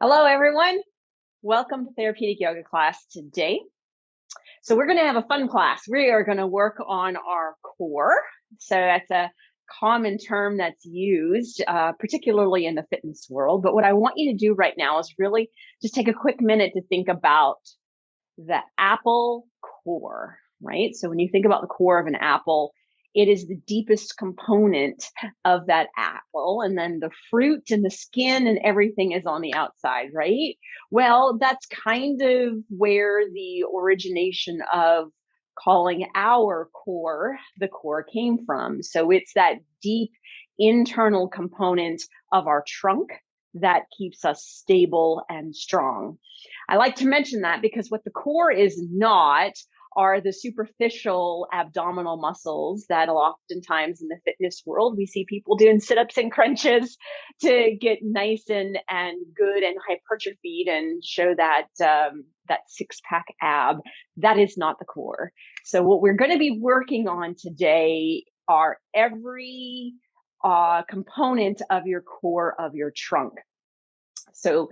Hello, everyone. Welcome to Therapeutic Yoga class today. So we're going to have a fun class. We are going to work on our core. So that's a common term that's used, particularly in the fitness world. But what I want you to do right now is really just take a quick minute to think about the apple core, right? So when you think about the core of an apple, it is the deepest component of that apple. And then the fruit and the skin and everything is on the outside, right? Well, that's kind of where the origination of calling our core the core came from. So it's that deep internal component of our trunk that keeps us stable and strong. I like to mention that because what the core is not are the superficial abdominal muscles that oftentimes in the fitness world, we see people doing sit-ups and crunches to get nice and good and hypertrophied and show that that six-pack ab. That is not the core. So what we're going to be working on today are every component of your core of your trunk. So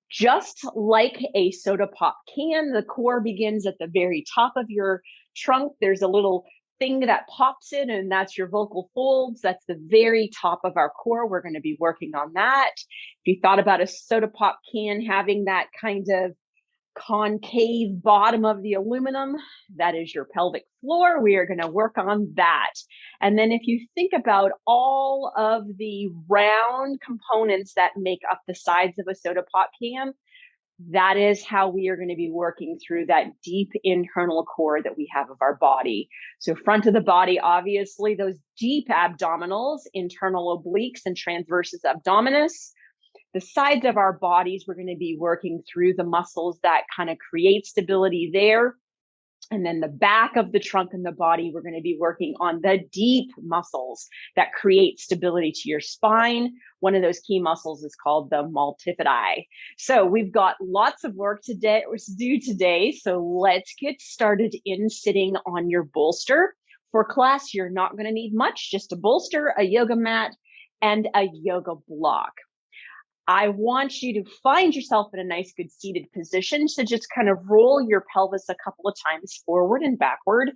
just like a soda pop can, the core begins at the very top of your trunk. There's a little thing that pops in, and that's your vocal folds. That's the very top of our core. We're going to be working on that. If you thought about a soda pop can having that kind of concave bottom of the aluminum, that is your pelvic floor. We are going to work on that. And then if you think about all of the round components that make up the sides of a soda pop can, that is how we are going to be working through that deep internal core that we have of our body. So front of the body, obviously, those deep abdominals, internal obliques and transversus abdominis. The sides of our bodies, we're going to be working through the muscles that kind of create stability there. And then the back of the trunk and the body, we're going to be working on the deep muscles that create stability to your spine. One of those key muscles is called the multifidi. So we've got lots of work to do today. So let's get started in sitting on your bolster. For class, you're not going to need much, just a bolster, a yoga mat, and a yoga block. I want you to find yourself in a nice, good seated position. So just kind of roll your pelvis a couple of times forward and backward.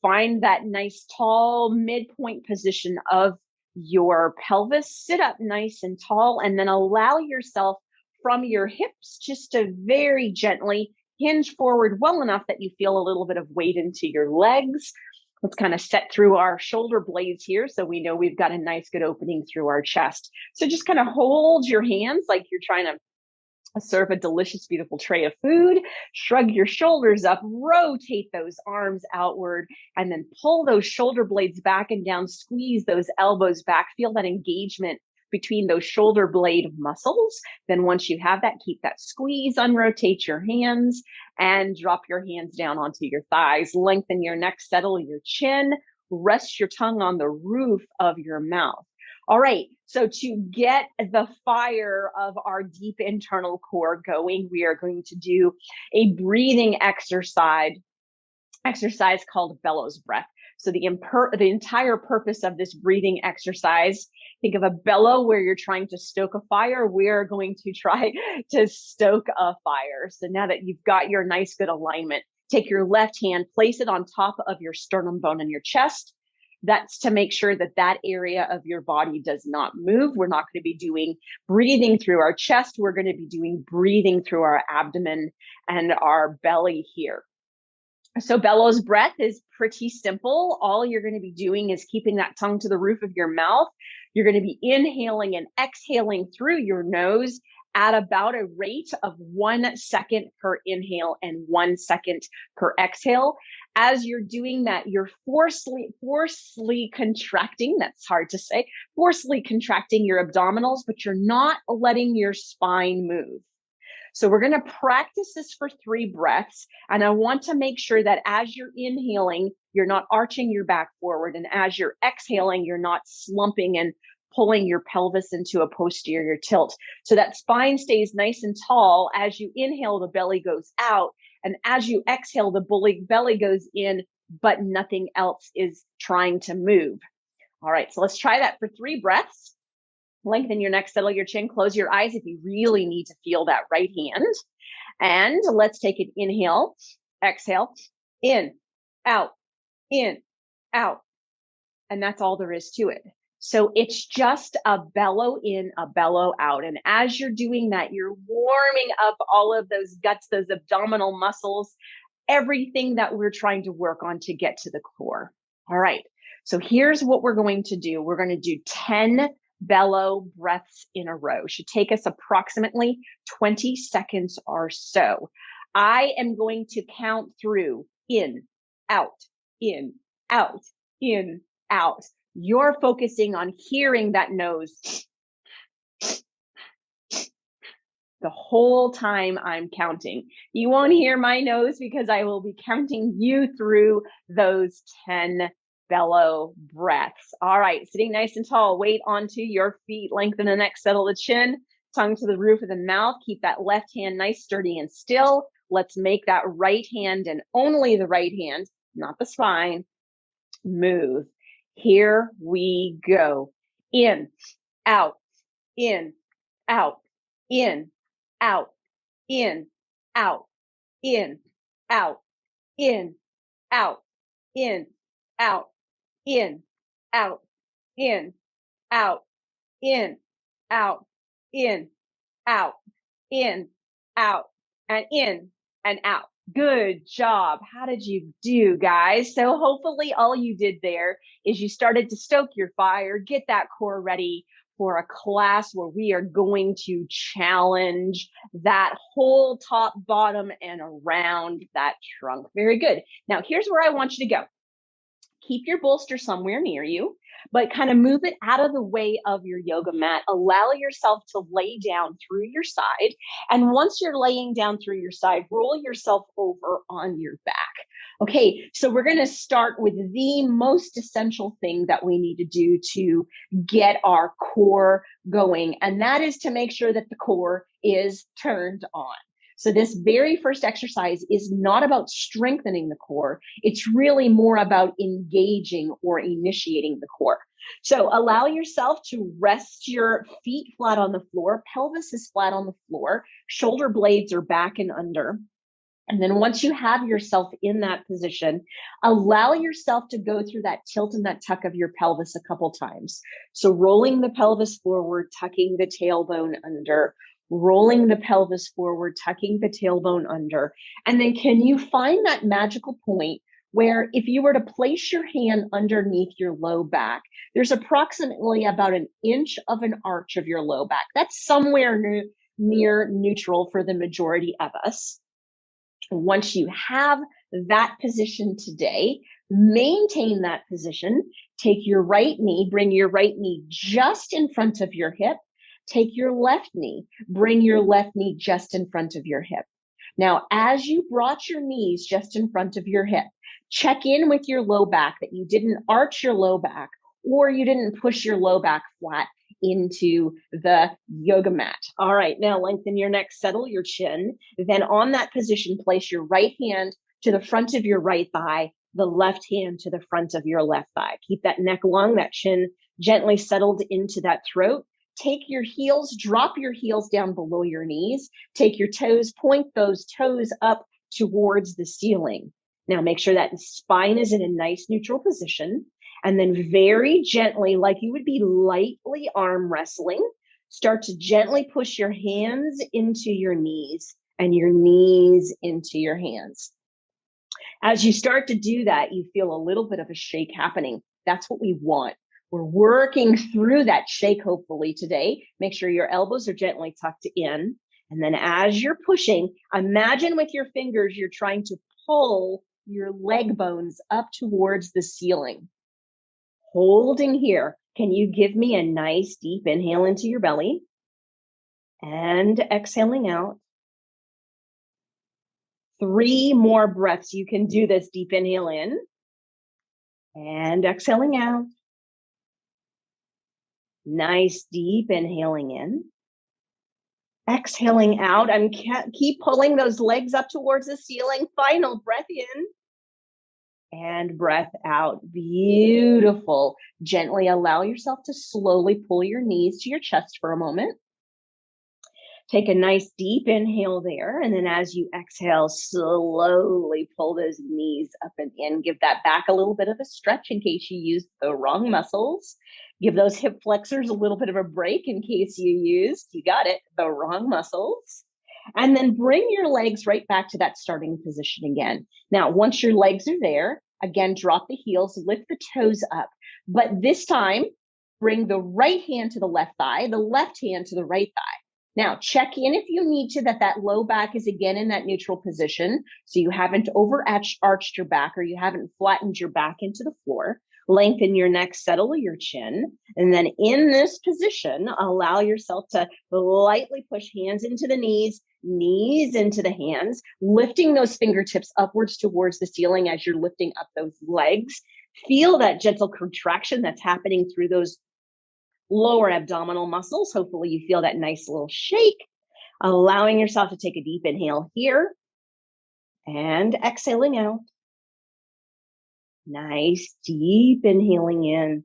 Find that nice, tall midpoint position of your pelvis. Sit up nice and tall, and then allow yourself from your hips just to very gently hinge forward well enough that you feel a little bit of weight into your legs. Let's kind of set through our shoulder blades here so we know we've got a nice good opening through our chest. So just kind of hold your hands like you're trying to serve a delicious, beautiful tray of food. Shrug your shoulders up, rotate those arms outward, and then pull those shoulder blades back and down, squeeze those elbows back. Feel that engagement between those shoulder blade muscles. Then once you have that, keep that squeeze, unrotate your hands and drop your hands down onto your thighs. Lengthen your neck, settle your chin, rest your tongue on the roof of your mouth. All right, so to get the fire of our deep internal core going, we are going to do a breathing exercise called Bellows Breath. So the entire purpose of this breathing exercise, think of a bellow where you're trying to stoke a fire. We're going to try to stoke a fire. So now that you've got your nice, good alignment, take your left hand, place it on top of your sternum bone in your chest. That's to make sure that that area of your body does not move. We're not going to be doing breathing through our chest. We're going to be doing breathing through our abdomen and our belly here. So Bellows Breath is pretty simple. All you're going to be doing is keeping that tongue to the roof of your mouth. You're going to be inhaling and exhaling through your nose at about a rate of 1 second per inhale and 1 second per exhale. As you're doing that, you're forcefully contracting, that's hard to say, forcefully contracting your abdominals, but you're not letting your spine move. So we're going to practice this for 3 breaths. And I want to make sure that as you're inhaling, you're not arching your back forward. And as you're exhaling, you're not slumping and pulling your pelvis into a posterior tilt. So that spine stays nice and tall. As you inhale, the belly goes out. And as you exhale, the belly goes in, but nothing else is trying to move. All right, so let's try that for 3 breaths. Lengthen your neck, settle your chin, close your eyes if you really need to feel that right hand. And let's take an inhale, exhale, in, out, out. And that's all there is to it. So it's just a bellow in, a bellow out. And as you're doing that, you're warming up all of those guts, those abdominal muscles, everything that we're trying to work on to get to the core. All right. So here's what we're going to do. We're going to do 10 bellow breaths in a row. It should take us approximately 20 seconds or so. I am going to count through in, out, in, out, in, out. You're focusing on hearing that nose the whole time I'm counting. You won't hear my nose because I will be counting you through those 10 bellow breaths. All right, sitting nice and tall, weight onto your feet, lengthen the neck, settle the chin, tongue to the roof of the mouth. Keep that left hand nice, sturdy, and still. Let's make that right hand, and only the right hand, not the spine, move. Here we go. In, out, in, out, in, out, in, out, in, out, in, out, in, out, in, out, in, out, in, out, in, out, in, out, and in and out. Good job. How did you do, guys? So hopefully all you did there is you started to stoke your fire, get that core ready for a class where we are going to challenge that whole top, bottom, and around that trunk. Very good. Now, here's where I want you to go. Keep your bolster somewhere near you, but kind of move it out of the way of your yoga mat. Allow yourself to lay down through your side. And once you're laying down through your side, roll yourself over on your back. Okay, so we're going to start with the most essential thing that we need to do to get our core going, and that is to make sure that the core is turned on. So this very first exercise is not about strengthening the core. It's really more about engaging or initiating the core. So allow yourself to rest your feet flat on the floor. Pelvis is flat on the floor. Shoulder blades are back and under. And then once you have yourself in that position, allow yourself to go through that tilt and that tuck of your pelvis a couple times. So rolling the pelvis forward, tucking the tailbone under, rolling the pelvis forward, tucking the tailbone under. And then can you find that magical point where if you were to place your hand underneath your low back, there's approximately about an inch of an arch of your low back. That's somewhere near neutral for the majority of us. Once you have that position today, maintain that position. Take your right knee, bring your right knee just in front of your hip. Take your left knee, bring your left knee just in front of your hip. Now, as you brought your knees just in front of your hip, check in with your low back that you didn't arch your low back or you didn't push your low back flat into the yoga mat. All right, now lengthen your neck, settle your chin. Then on that position, place your right hand to the front of your right thigh, the left hand to the front of your left thigh. Keep that neck long, that chin gently settled into that throat. Take your heels, drop your heels down below your knees. Take your toes, point those toes up towards the ceiling. Now make sure that the spine is in a nice neutral position. And then very gently, like you would be lightly arm wrestling, start to gently push your hands into your knees and your knees into your hands. As you start to do that, you feel a little bit of a shake happening. That's what we want. We're working through that shake, hopefully, today. Make sure your elbows are gently tucked in. And then as you're pushing, imagine with your fingers, you're trying to pull your leg bones up towards the ceiling. Holding here. Can you give me a nice deep inhale into your belly? And exhaling out. 3 more breaths. You can do this. Deep inhale in. And exhaling out. Nice deep inhaling in. Exhaling out, and keep pulling those legs up towards the ceiling. Final breath in. and breath out. Beautiful. Gently allow yourself to slowly pull your knees to your chest for a moment. Take a nice deep inhale there. And then as you exhale, slowly pull those knees up and in. Give that back a little bit of a stretch in case you used the wrong muscles. Give those hip flexors a little bit of a break in case you got it, the wrong muscles. And then bring your legs right back to that starting position again. Now, once your legs are there, again, drop the heels, lift the toes up. But this time, bring the right hand to the left thigh, the left hand to the right thigh. Now, check in if you need to that low back is again in that neutral position. So you haven't arched your back or you haven't flattened your back into the floor. Lengthen your neck, settle your chin. And then in this position, allow yourself to lightly push hands into the knees into the hands, lifting those fingertips upwards towards the ceiling as you're lifting up those legs. Feel that gentle contraction that's happening through those lower abdominal muscles. Hopefully you feel that nice little shake, allowing yourself to take a deep inhale here and exhaling out. Nice deep inhaling in,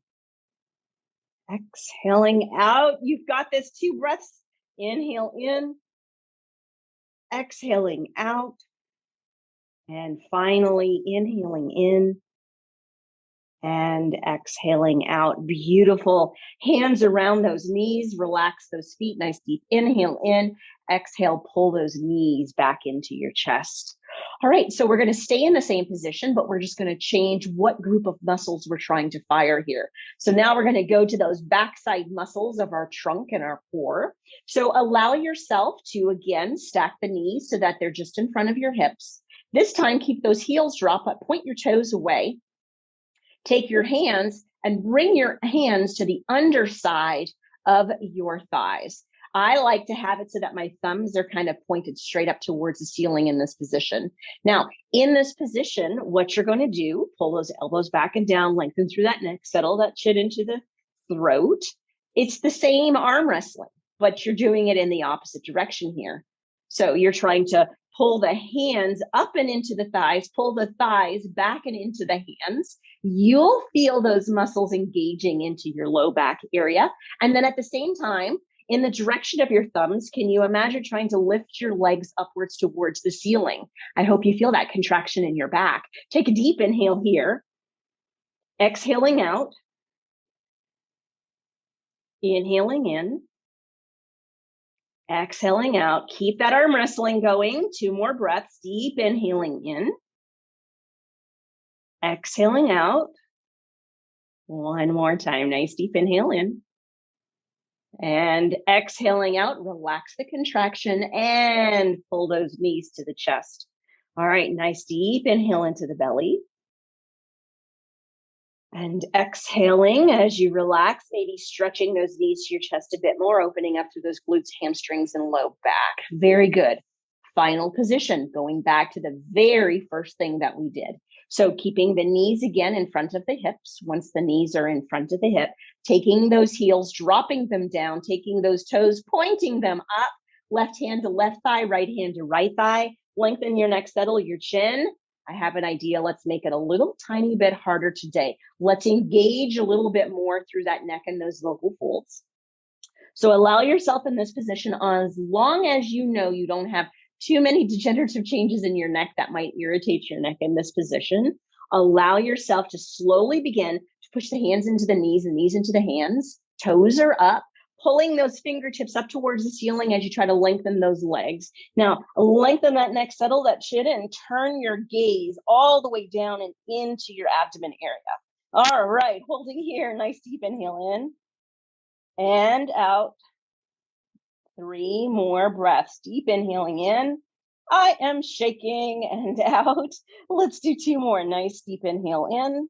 exhaling out. You've got this. 2 breaths. Inhale in, exhaling out, and finally inhaling in and exhaling out. Beautiful. Hands around those knees, relax those feet. Nice deep inhale in, exhale, pull those knees back into your chest. All right, so we're going to stay in the same position, but we're just going to change what group of muscles we're trying to fire here. So now we're going to go to those backside muscles of our trunk and our core. So allow yourself to, again, stack the knees so that they're just in front of your hips. This time, keep those heels drop, but point your toes away. Take your hands and bring your hands to the underside of your thighs. I like to have it so that my thumbs are kind of pointed straight up towards the ceiling in this position. Now, in this position, what you're going to do, pull those elbows back and down, lengthen through that neck, settle that chin into the throat. It's the same arm wrestling, but you're doing it in the opposite direction here. So you're trying to pull the hands up and into the thighs, pull the thighs back and into the hands. You'll feel those muscles engaging into your low back area. And then at the same time, in the direction of your thumbs, can you imagine trying to lift your legs upwards towards the ceiling? I hope you feel that contraction in your back. Take a deep inhale here. Exhaling out. Inhaling in. Exhaling out. Keep that arm wrestling going. 2 more breaths. Deep inhaling in. Exhaling out. 1 more time. Nice deep inhale in. And exhaling out. Relax the contraction and pull those knees to the chest. All right. Nice deep inhale into the belly. And exhaling as you relax, maybe stretching those knees to your chest a bit more, opening up through those glutes, hamstrings, and low back. Very good. Final position, going back to the very first thing that we did. So keeping the knees again in front of the hips. Once the knees are in front of the hip, taking those heels, dropping them down, taking those toes, pointing them up, left hand to left thigh, right hand to right thigh. Lengthen your neck, settle your chin. I have an idea. Let's make it a little tiny bit harder today. Let's engage a little bit more through that neck and those vocal folds. So allow yourself in this position as long as you know you don't have too many degenerative changes in your neck that might irritate your neck in this position. Allow yourself to slowly begin to push the hands into the knees and knees into the hands. Toes are up. Pulling those fingertips up towards the ceiling as you try to lengthen those legs. Now, lengthen that neck, settle that chin, and turn your gaze all the way down and into your abdomen area. All right, holding here, nice deep inhale in and out. 3 more breaths. Deep inhaling in. I am shaking and out. Let's do 2 more. Nice deep inhale in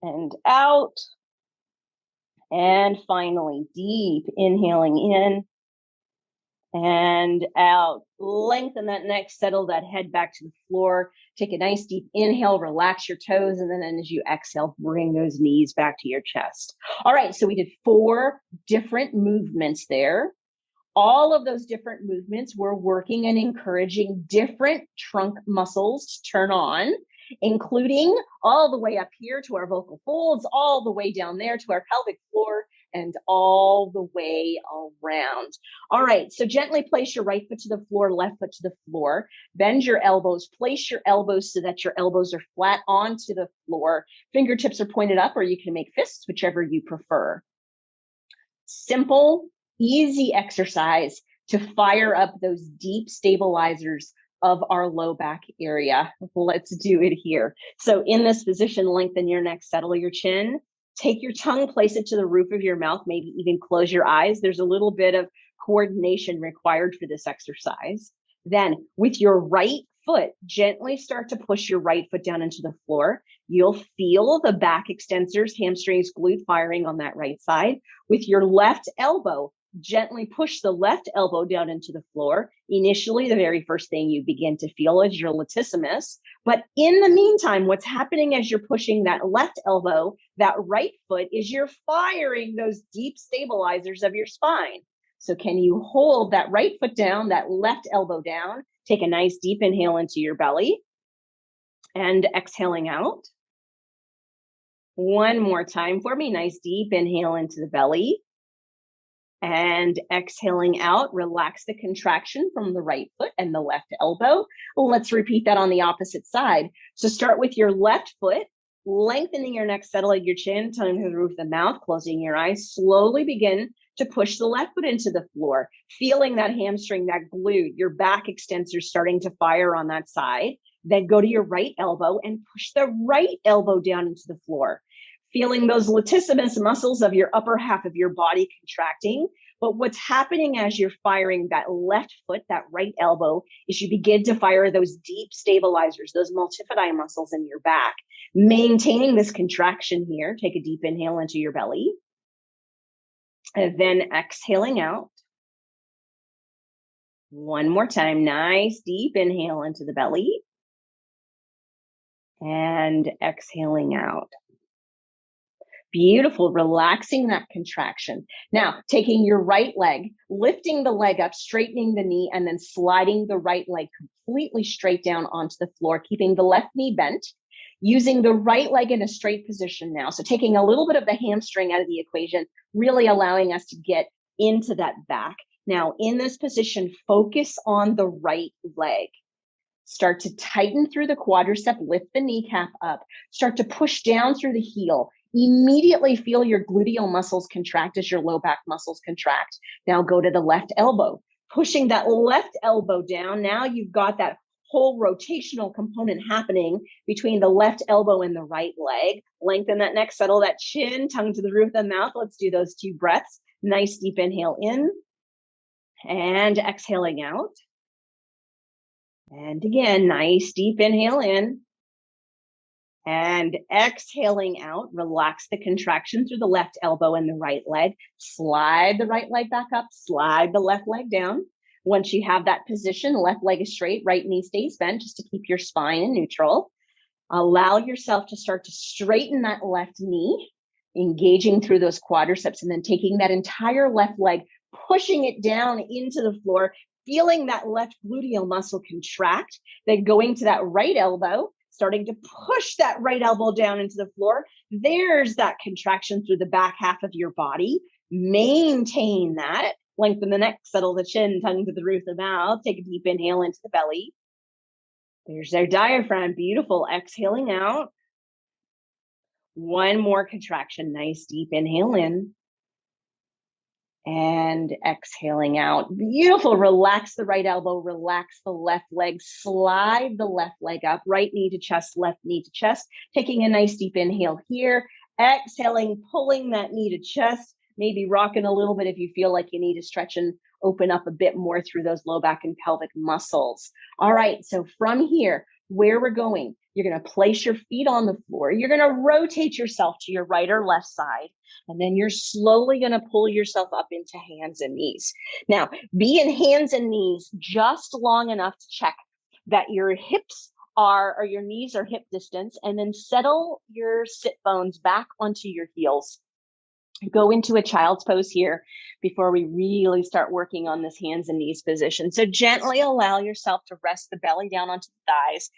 and out. And finally, deep inhaling in and out. Lengthen that neck, settle that head back to the floor. Take a nice deep inhale, relax your toes, and then as you exhale, bring those knees back to your chest. All right, so we did 4 different movements there. All of those different movements were working and encouraging different trunk muscles to turn on. including all the way up here to our vocal folds, all the way down there to our pelvic floor, and all the way around. All right, so gently place your right foot to the floor, left foot to the floor. Bend your elbows, place your elbows so that your elbows are flat onto the floor. Fingertips are pointed up, or you can make fists, whichever you prefer. Simple, easy exercise to fire up those deep stabilizers of our low back area. Let's do it here. So in this position, lengthen your neck, settle your chin, take your tongue, place it to the roof of your mouth, maybe even close your eyes. There's a little bit of coordination required for this exercise. Then with your right foot, gently start to push your right foot down into the floor. You'll feel the back extensors, hamstrings, glute firing on that right side. With your left elbow, gently push the left elbow down into the floor. Initially, the very first thing you begin to feel is your latissimus. But in the meantime, what's happening as you're pushing that left elbow, that right foot, is you're firing those deep stabilizers of your spine. So can you hold that right foot down, that left elbow down? Take a nice deep inhale into your belly and exhaling out. One more time for me. Nice deep inhale into the belly. And exhaling out, relax the contraction from the right foot and the left elbow. Let's repeat that on the opposite side. So start with your left foot, lengthening your neck, settling your chin, tongue to the roof of the mouth, closing your eyes. Slowly begin to push the left foot into the floor, feeling that hamstring, that glute, your back extensors starting to fire on that side. Then go to your right elbow and push the right elbow down into the floor. Feeling those latissimus muscles of your upper half of your body contracting. But what's happening as you're firing that left foot, that right elbow, is you begin to fire those deep stabilizers, those multifidi muscles in your back. Maintaining this contraction here. Take a deep inhale into your belly. And then exhaling out. One more time. Nice deep inhale into the belly. And exhaling out. Beautiful, relaxing that contraction. Now, taking your right leg, lifting the leg up, straightening the knee, and then sliding the right leg completely straight down onto the floor, keeping the left knee bent, using the right leg in a straight position now. So taking a little bit of the hamstring out of the equation, really allowing us to get into that back. Now, in this position, focus on the right leg. Start to tighten through the quadricep, lift the kneecap up, start to push down through the heel. Immediately feel your gluteal muscles contract as your low back muscles contract. Now go to the left elbow, pushing that left elbow down. Now you've got that whole rotational component happening between the left elbow and the right leg. Lengthen that neck, settle that chin, tongue to the roof of the mouth. Let's do those 2 breaths. Nice deep inhale in and exhaling out. And again, nice deep inhale in and exhaling out. Relax the contraction through the left elbow and the right leg. Slide the right leg back up, slide the left leg down. Once you have that position, left leg is straight, right knee stays bent just to keep your spine in neutral. Allow yourself to start to straighten that left knee, engaging through those quadriceps, and then taking that entire left leg, pushing it down into the floor, feeling that left gluteal muscle contract, then going to that right elbow, starting to push that right elbow down into the floor. There's that contraction through the back half of your body. Maintain that. Lengthen the neck, settle the chin, tongue to the roof of the mouth. Take a deep inhale into the belly. There's our diaphragm. Beautiful. Exhaling out. One more contraction. Nice deep inhale in. And exhaling out. Beautiful. Relax the right elbow, relax the left leg, slide the left leg up, right knee to chest, left knee to chest. Taking a nice deep inhale here, exhaling, pulling that knee to chest, maybe rocking a little bit if you feel like you need to stretch and open up a bit more through those low back and pelvic muscles. All right, so from here, where we're going, you're going to place your feet on the floor. You're going to rotate yourself to your right or left side. And then you're slowly going to pull yourself up into hands and knees. Now, be in hands and knees just long enough to check that your hips are, or your knees are hip distance, and then settle your sit bones back onto your heels. Go into a child's pose here before we really start working on this hands and knees position. So gently allow yourself to rest the belly down onto the thighs.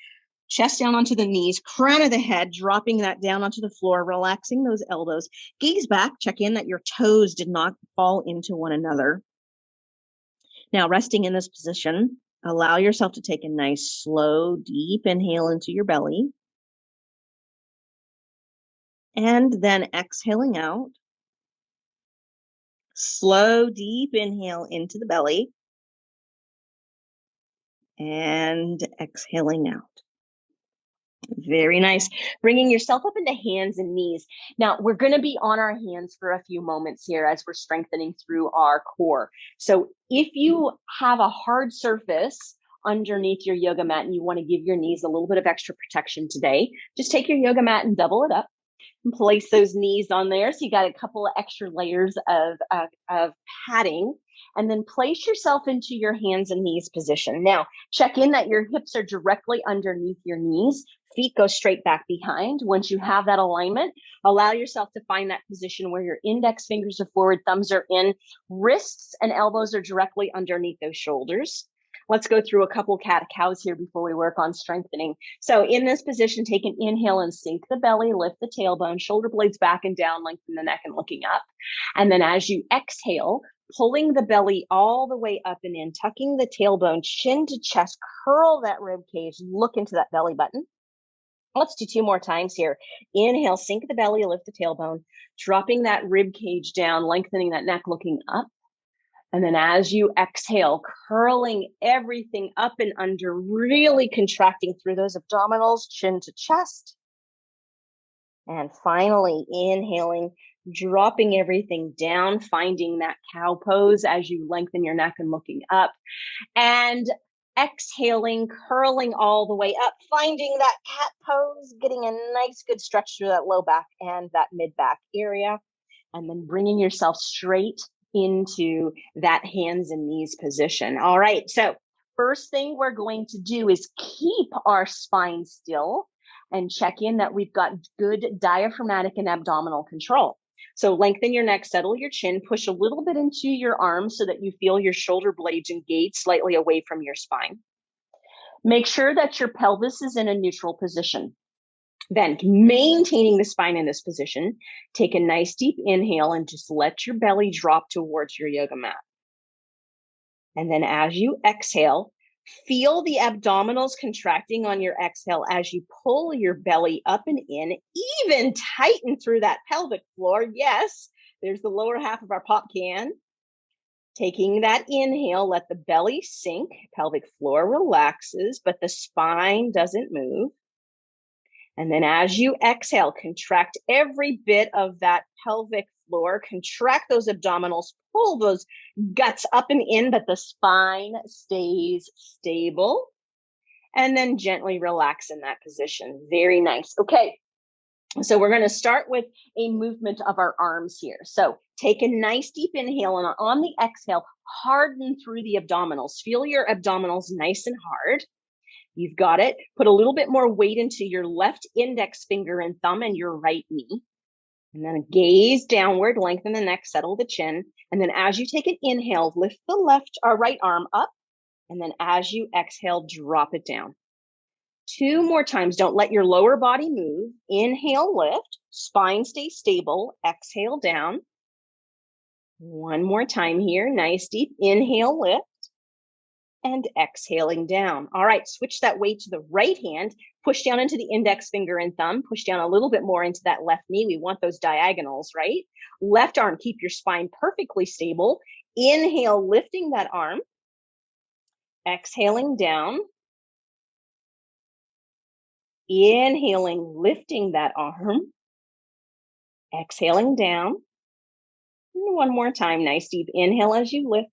Chest down onto the knees, crown of the head, dropping that down onto the floor, relaxing those elbows. Gaze back, check in that your toes did not fall into one another. Now, resting in this position, allow yourself to take a nice, slow, deep inhale into your belly. And then exhaling out. Slow, deep inhale into the belly. And exhaling out. Very nice. Bringing yourself up into hands and knees. Now, we're going to be on our hands for a few moments here as we're strengthening through our core. So if you have a hard surface underneath your yoga mat and you want to give your knees a little bit of extra protection today, just take your yoga mat and double it up and place those knees on there. So you got a couple of extra layers of padding. And then place yourself into your hands and knees position. Now, check in that your hips are directly underneath your knees. Feet go straight back behind. Once you have that alignment, allow yourself to find that position where your index fingers are forward, thumbs are in, wrists and elbows are directly underneath those shoulders. Let's go through a couple cat-cows here before we work on strengthening. So in this position, take an inhale and sink the belly, lift the tailbone, shoulder blades back and down, lengthen the neck and looking up. And then as you exhale, pulling the belly all the way up and in, tucking the tailbone, chin to chest, curl that rib cage, look into that belly button. Let's do 2 more times here. Inhale, sink the belly, lift the tailbone, dropping that rib cage down, lengthening that neck, looking up. And then as you exhale, curling everything up and under, really contracting through those abdominals, chin to chest. And finally, inhaling, dropping everything down, finding that cow pose as you lengthen your neck and looking up. And exhaling, curling all the way up, finding that cat pose, getting a nice good stretch through that low back and that mid back area. And then bringing yourself straight into that hands and knees position. All right, so first thing we're going to do is keep our spine still and check in that we've got good diaphragmatic and abdominal control. So lengthen your neck, settle your chin, push a little bit into your arms so that you feel your shoulder blades engage slightly away from your spine. Make sure that your pelvis is in a neutral position. Then, maintaining the spine in this position, take a nice deep inhale and just let your belly drop towards your yoga mat. And then as you exhale, feel the abdominals contracting on your exhale as you pull your belly up and in, even tighten through that pelvic floor. Yes, there's the lower half of our pop can. Taking that inhale, let the belly sink, pelvic floor relaxes, but the spine doesn't move. And then as you exhale, contract every bit of that pelvic floor, contract those abdominals, pull those guts up and in, but the spine stays stable. And then gently relax in that position. Very nice. Okay, so we're going to start with a movement of our arms here. So take a nice deep inhale, and on the exhale, harden through the abdominals. Feel your abdominals nice and hard. You've got it. Put a little bit more weight into your left index finger and thumb and your right knee. And then gaze downward, lengthen the neck, settle the chin. And then as you take an inhale, lift the left or right arm up. And then as you exhale, drop it down. 2 more times. Don't let your lower body move. Inhale, lift. Spine stays stable. Exhale down. 1 more time here. Nice deep inhale, lift. And exhaling down. All right, switch that weight to the right hand, push down into the index finger and thumb, push down a little bit more into that left knee. We want those diagonals, right? Left arm, keep your spine perfectly stable. Inhale, lifting that arm. Exhaling down. Inhaling, lifting that arm. Exhaling down. And 1 more time, nice deep inhale as you lift.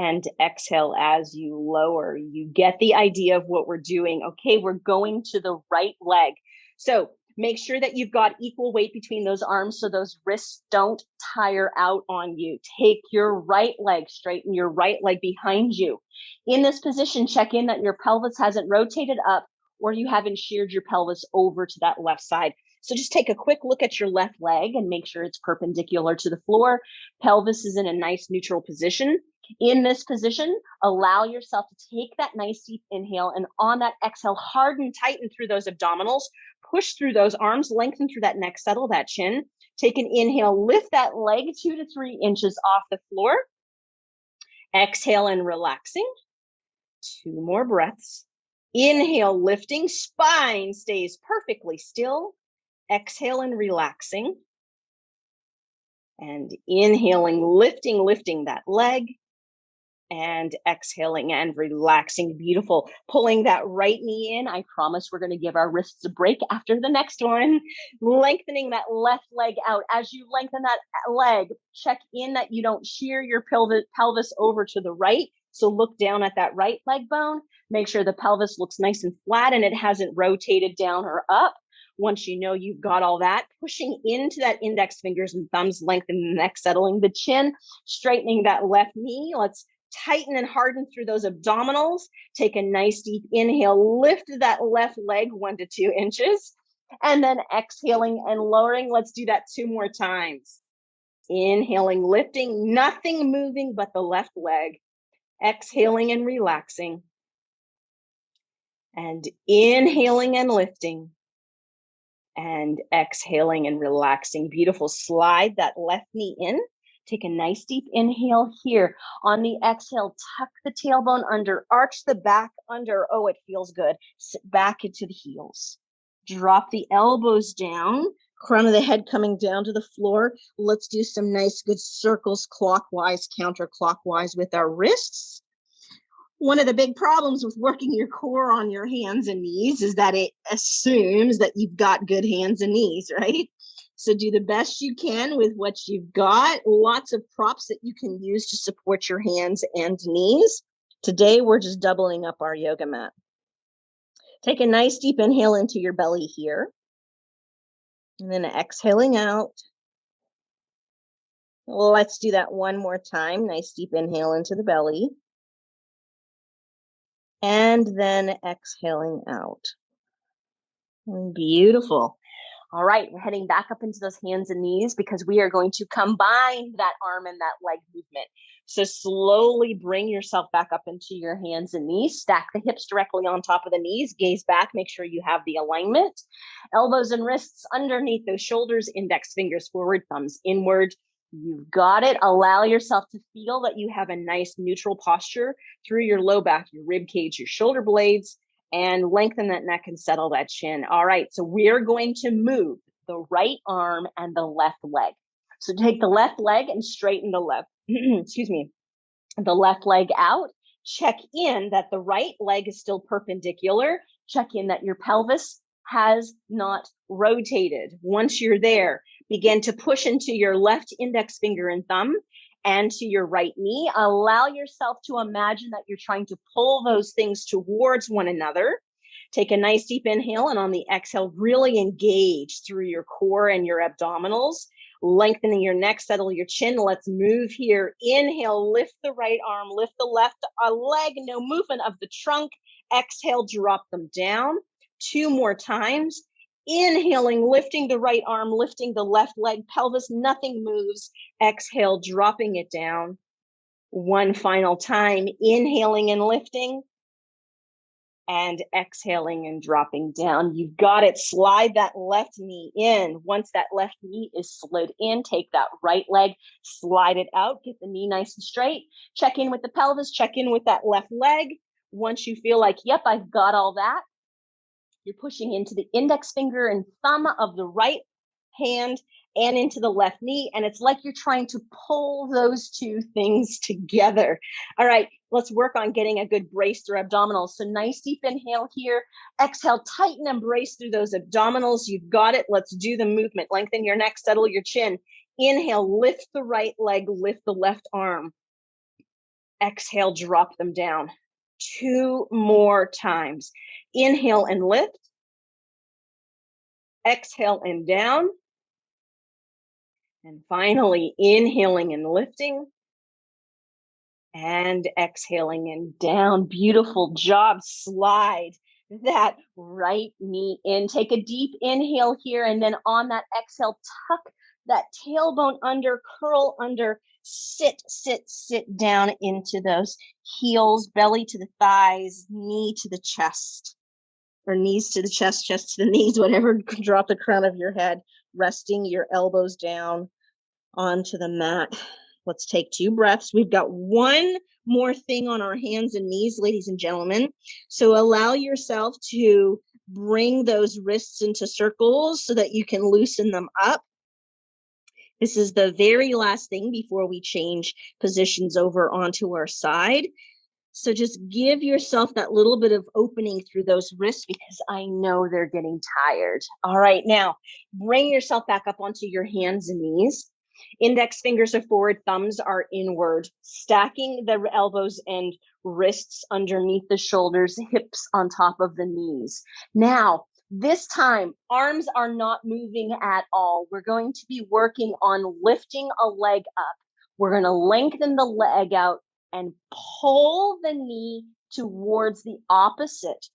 And exhale as you lower. You get the idea of what we're doing. Okay, we're going to the right leg. So make sure that you've got equal weight between those arms so those wrists don't tire out on you. Take your right leg, straighten your right leg behind you. In this position, check in that your pelvis hasn't rotated up or you haven't sheared your pelvis over to that left side. So just take a quick look at your left leg and make sure it's perpendicular to the floor. Pelvis is in a nice neutral position. In this position, allow yourself to take that nice deep inhale, and on that exhale, harden, tighten through those abdominals, push through those arms, lengthen through that neck, settle that chin. Take an inhale, lift that leg 2 to 3 inches off the floor. Exhale and relaxing. 2 more breaths. Inhale, lifting, spine stays perfectly still. Exhale and relaxing. And inhaling, lifting that leg. And exhaling and relaxing. Beautiful. Pulling that right knee in. I promise we're going to give our wrists a break after the next one. Lengthening that left leg out. As you lengthen that leg, check in that you don't shear your pelvis over to the right. So look down at that right leg bone. Make sure the pelvis looks nice and flat and it hasn't rotated down or up. Once you know you've got all that, pushing into that index fingers and thumbs, lengthening the neck, settling the chin, straightening that left knee. Let's tighten and harden through those abdominals. Take a nice deep inhale, lift that left leg 1 to 2 inches, and then exhaling and lowering. Let's do that 2 more times. Inhaling, lifting, nothing moving but the left leg. Exhaling and relaxing. And inhaling and lifting. And exhaling and relaxing. Beautiful. Slide that left knee in. Take a nice deep inhale here. On the exhale, tuck the tailbone under, arch the back under. Oh, it feels good. Sit back into the heels. Drop the elbows down, crown of the head coming down to the floor. Let's do some nice good circles, clockwise, counterclockwise with our wrists. One of the big problems with working your core on your hands and knees is that it assumes that you've got good hands and knees, right? So do the best you can with what you've got. Lots of props that you can use to support your hands and knees. Today, we're just doubling up our yoga mat. Take a nice deep inhale into your belly here. And then exhaling out. Let's do that one more time. Nice deep inhale into the belly. And then exhaling out. Beautiful. All right, we're heading back up into those hands and knees because we are going to combine that arm and that leg movement. So slowly bring yourself back up into your hands and knees. Stack the hips directly on top of the knees. Gaze back. Make sure you have the alignment. Elbows and wrists underneath those shoulders. Index fingers forward, thumbs inward. You've got it. Allow yourself to feel that you have a nice neutral posture through your low back, your rib cage, your shoulder blades. And lengthen that neck and settle that chin. All right, so we're going to move the right arm and the left leg. So take the left leg and straighten the left, the left leg out. Check in that the right leg is still perpendicular. Check in that your pelvis has not rotated. Once you're there, begin to push into your left index finger and thumb and to your right knee. Allow yourself to imagine that you're trying to pull those things towards one another. Take a nice deep inhale, and on the exhale, really engage through your core and your abdominals, lengthening your neck, settle your chin. Let's move here. Inhale, lift the right arm, lift the left leg, no movement of the trunk. Exhale, drop them down. 2 more times. Inhaling, lifting the right arm, lifting the left leg, pelvis, nothing moves. Exhale, dropping it down. 1 final time, inhaling and lifting, and exhaling and dropping down. You've got it. Slide that left knee in. Once that left knee is slid in, take that right leg, slide it out, get the knee nice and straight. Check in with the pelvis, check in with that left leg. Once you feel like, yep, I've got all that, you're pushing into the index finger and thumb of the right hand and into the left knee. And it's like you're trying to pull those 2 things together. All right, let's work on getting a good brace through abdominals. So nice deep inhale here. Exhale, tighten and brace through those abdominals. You've got it. Let's do the movement. Lengthen your neck, settle your chin. Inhale, lift the right leg, lift the left arm. Exhale, drop them down. 2 more times. Inhale and lift. Exhale and down. And finally, inhaling and lifting. And exhaling and down. Beautiful job. Slide that right knee in. Take a deep inhale here. And then on that exhale, tuck that tailbone under, curl under, sit down into those heels, belly to the thighs, knee to the chest, or knees to the chest, chest to the knees, whatever. Drop the crown of your head, resting your elbows down onto the mat. Let's take 2 breaths. We've got one more thing on our hands and knees, ladies and gentlemen. So allow yourself to bring those wrists into circles so that you can loosen them up. This is the very last thing before we change positions over onto our side. So just give yourself that little bit of opening through those wrists because I know they're getting tired. All right, now bring yourself back up onto your hands and knees. Index fingers are forward, thumbs are inward, stacking the elbows and wrists underneath the shoulders, hips on top of the knees. Now, this time, arms are not moving at all. We're going to be working on lifting a leg up. We're going to lengthen the leg out and pull the knee towards the opposite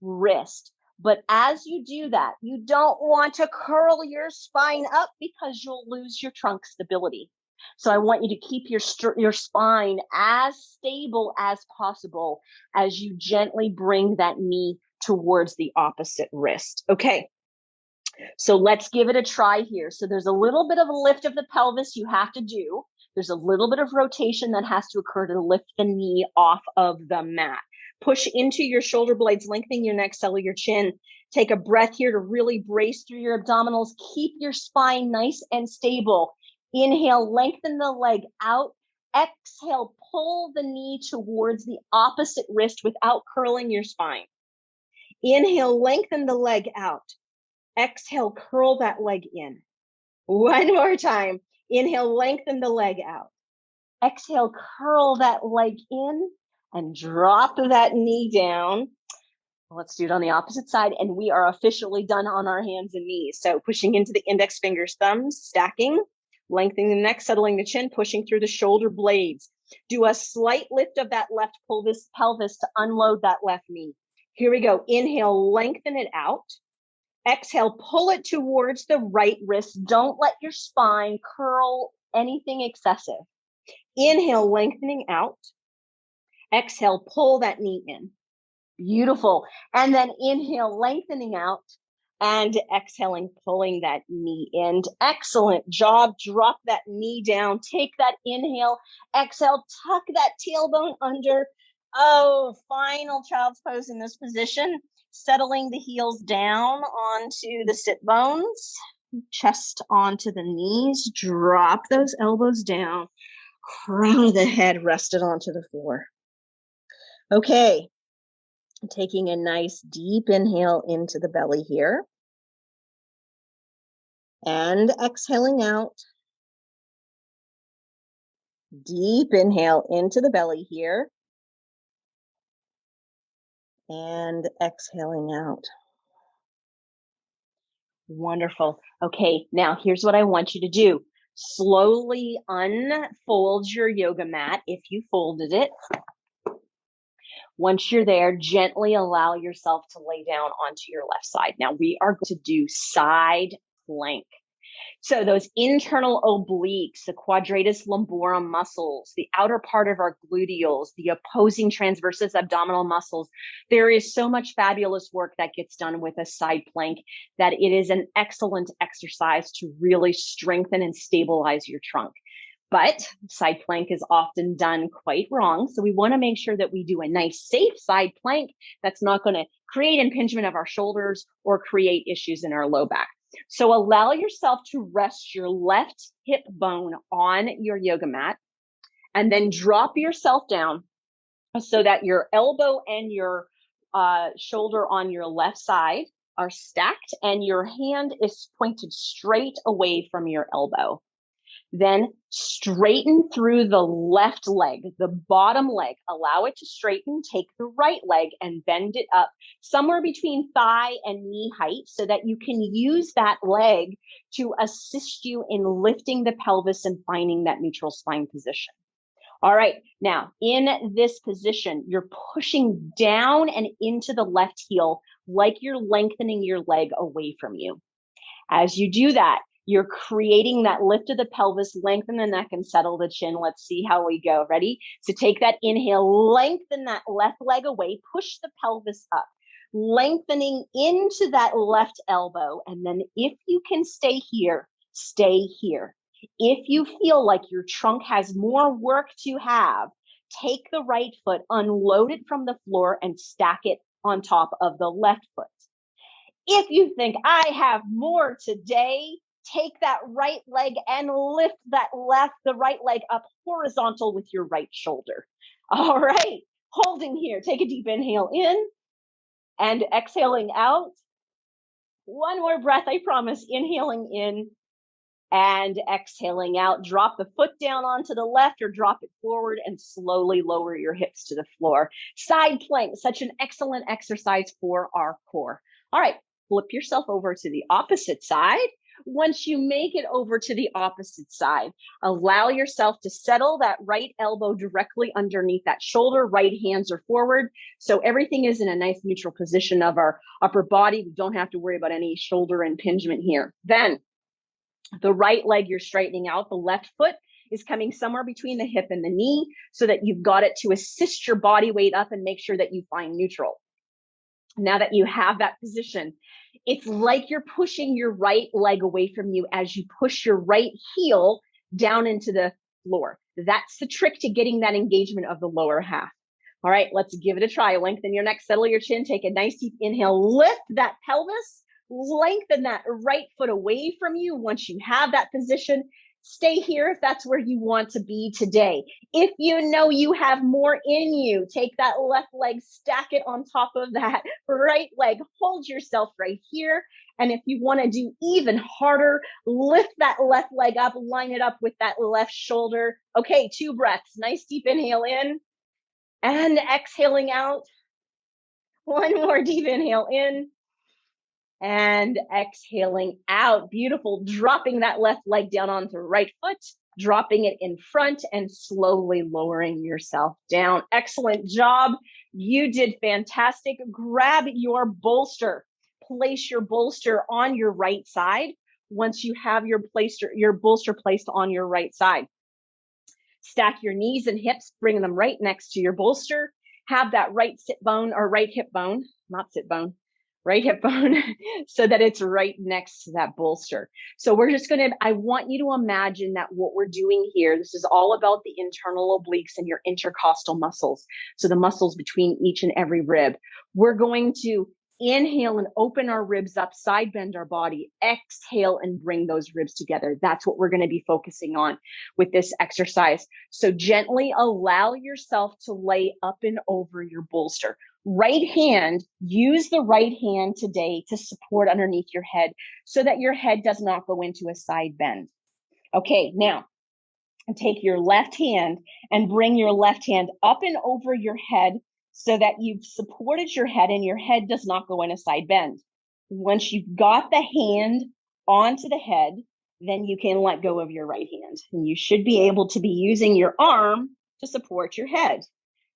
wrist. But as you do that, you don't want to curl your spine up because you'll lose your trunk stability. So I want you to keep your spine as stable as possible as you gently bring that knee towards the opposite wrist. Okay, so let's give it a try here. So there's a little bit of a lift of the pelvis you have to do. There's a little bit of rotation that has to occur to lift the knee off of the mat. Push into your shoulder blades, lengthening your neck, settle your chin. Take a breath here to really brace through your abdominals. Keep your spine nice and stable. Inhale, lengthen the leg out. Exhale, pull the knee towards the opposite wrist without curling your spine. Inhale, lengthen the leg out. Exhale, curl that leg in. One more time. Inhale, lengthen the leg out. Exhale, curl that leg in and drop that knee down. Let's do it on the opposite side. And we are officially done on our hands and knees. So pushing into the index fingers, thumbs, stacking, lengthening the neck, settling the chin, pushing through the shoulder blades. Do a slight lift of that left pelvis to unload that left knee. Here we go. Inhale, lengthen it out. Exhale, pull it towards the right wrist. Don't let your spine curl anything excessive. Inhale, lengthening out. Exhale, pull that knee in. Beautiful. And then inhale, lengthening out, and exhaling, pulling that knee in. Excellent job. Drop that knee down. Take that inhale. Exhale, tuck that tailbone under. Oh, final child's pose in this position. Settling the heels down onto the sit bones, chest onto the knees. Drop those elbows down. Crown of the head rested onto the floor. Okay, taking a nice deep inhale into the belly here. And exhaling out. Deep inhale into the belly here. And exhaling out. Wonderful. Okay, now here's what I want you to do. Slowly unfold your yoga mat if you folded it. Once you're there, gently allow yourself to lay down onto your left side. Now we are going to do side plank. So those internal obliques, the quadratus lumborum muscles, the outer part of our gluteals, the opposing transversus abdominal muscles, there is so much fabulous work that gets done with a side plank that it is an excellent exercise to really strengthen and stabilize your trunk. But side plank is often done quite wrong. So we want to make sure that we do a nice, safe side plank that's not going to create impingement of our shoulders or create issues in our low back. So allow yourself to rest your left hip bone on your yoga mat and then drop yourself down so that your elbow and your shoulder on your left side are stacked and your hand is pointed straight away from your elbow. Then straighten through the left leg, the bottom leg. Allow it to straighten. Take the right leg and bend it up somewhere between thigh and knee height so that you can use that leg to assist you in lifting the pelvis and finding that neutral spine position. All right, now in this position, you're pushing down and into the left heel like you're lengthening your leg away from you. As you do that, you're creating that lift of the pelvis, lengthen the neck and settle the chin. Let's see how we go. Ready? So take that inhale, lengthen that left leg away, push the pelvis up, lengthening into that left elbow. And then if you can stay here, stay here. If you feel like your trunk has more work to have, take the right foot, unload it from the floor and stack it on top of the left foot. If you think I have more today, take that right leg and lift the right leg up horizontal with your right shoulder. All right, holding here. Take a deep inhale in and exhaling out. One more breath, I promise. Inhaling in and exhaling out. Drop the foot down onto the left or drop it forward and slowly lower your hips to the floor. Side plank, such an excellent exercise for our core. All right, flip yourself over to the opposite side. Once you make it over to the opposite side, allow yourself to settle that right elbow directly underneath that shoulder. Right hands are forward. So everything is in a nice neutral position of our upper body. We don't have to worry about any shoulder impingement here. Then the right leg you're straightening out. The left foot is coming somewhere between the hip and the knee so that you've got it to assist your body weight up and make sure that you find neutral. Now that you have that position, it's like you're pushing your right leg away from you as you push your right heel down into the floor. That's the trick to getting that engagement of the lower half. All right, let's give it a try. Lengthen your neck, settle your chin, take a nice deep inhale, lift that pelvis, lengthen that right foot away from you. Once you have that position, stay here if that's where you want to be today. If you know you have more in you, take that left leg, stack it on top of that right leg, hold yourself right here. And if you want to do even harder, lift that left leg up, line it up with that left shoulder. Okay, 2 breaths. Nice deep inhale in and exhaling out. One more deep inhale in and exhaling out. Beautiful. Dropping that left leg down onto the right foot, dropping it in front and slowly lowering yourself down. Excellent job. You did fantastic. Grab your bolster. Place your bolster on your right side. Once you have your bolster placed on your right side, stack your knees and hips, bring them right next to your bolster. Have that right sit bone or right hip bone, not sit bone, right hip bone, so that it's right next to that bolster. So we're just I want you to imagine that what we're doing here, this is all about the internal obliques and your intercostal muscles. So the muscles between each and every rib. We're going to inhale and open our ribs up, side bend our body, exhale and bring those ribs together. That's what we're going to be focusing on with this exercise. So gently allow yourself to lay up and over your bolster. Right hand, use the right hand today to support underneath your head so that your head does not go into a side bend. Okay, now take your left hand and bring your left hand up and over your head so that you've supported your head and your head does not go in a side bend. Once you've got the hand onto the head, then you can let go of your right hand. And you should be able to be using your arm to support your head.